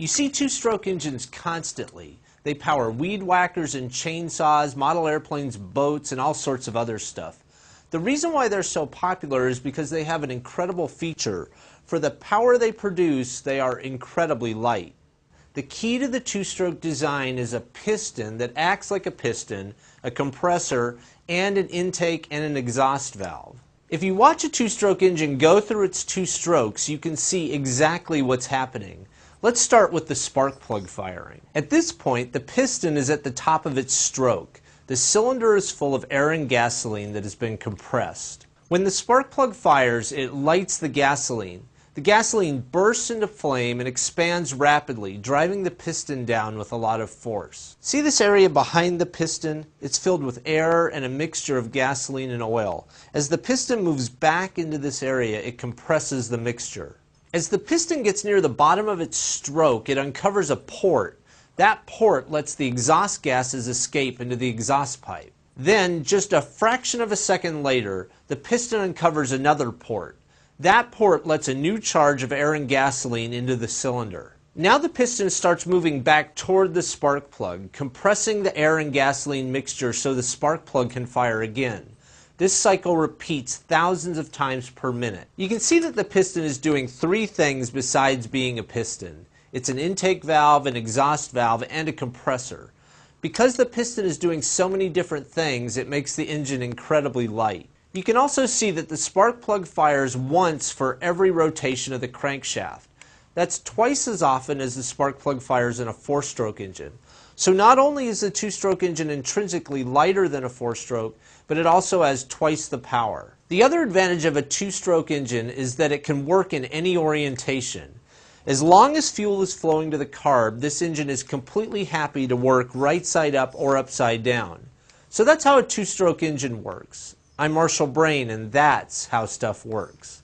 You see two-stroke engines constantly. They power weed whackers and chainsaws, model airplanes, boats, and all sorts of other stuff. The reason why they're so popular is because they have an incredible feature. For the power they produce, they are incredibly light. The key to the two-stroke design is a piston that acts like a piston, a compressor, and an intake and an exhaust valve. If you watch a two-stroke engine go through its two strokes, you can see exactly what's happening. Let's start with the spark plug firing. At this point, the piston is at the top of its stroke. The cylinder is full of air and gasoline that has been compressed. When the spark plug fires, it lights the gasoline. The gasoline bursts into flame and expands rapidly, driving the piston down with a lot of force. See this area behind the piston? It's filled with air and a mixture of gasoline and oil. As the piston moves back into this area, it compresses the mixture. As the piston gets near the bottom of its stroke, it uncovers a port. That port lets the exhaust gases escape into the exhaust pipe. Then, just a fraction of a second later, the piston uncovers another port. That port lets a new charge of air and gasoline into the cylinder. Now the piston starts moving back toward the spark plug, compressing the air and gasoline mixture so the spark plug can fire again. This cycle repeats thousands of times per minute. You can see that the piston is doing three things besides being a piston. It's an intake valve, an exhaust valve, and a compressor. Because the piston is doing so many different things, it makes the engine incredibly light. You can also see that the spark plug fires once for every rotation of the crankshaft. That's twice as often as the spark plug fires in a four-stroke engine. So not only is the two-stroke engine intrinsically lighter than a four-stroke, but it also has twice the power. The other advantage of a two-stroke engine is that it can work in any orientation. As long as fuel is flowing to the carb, this engine is completely happy to work right side up or upside down. So that's how a two-stroke engine works. I'm Marshall Brain, and that's how stuff works.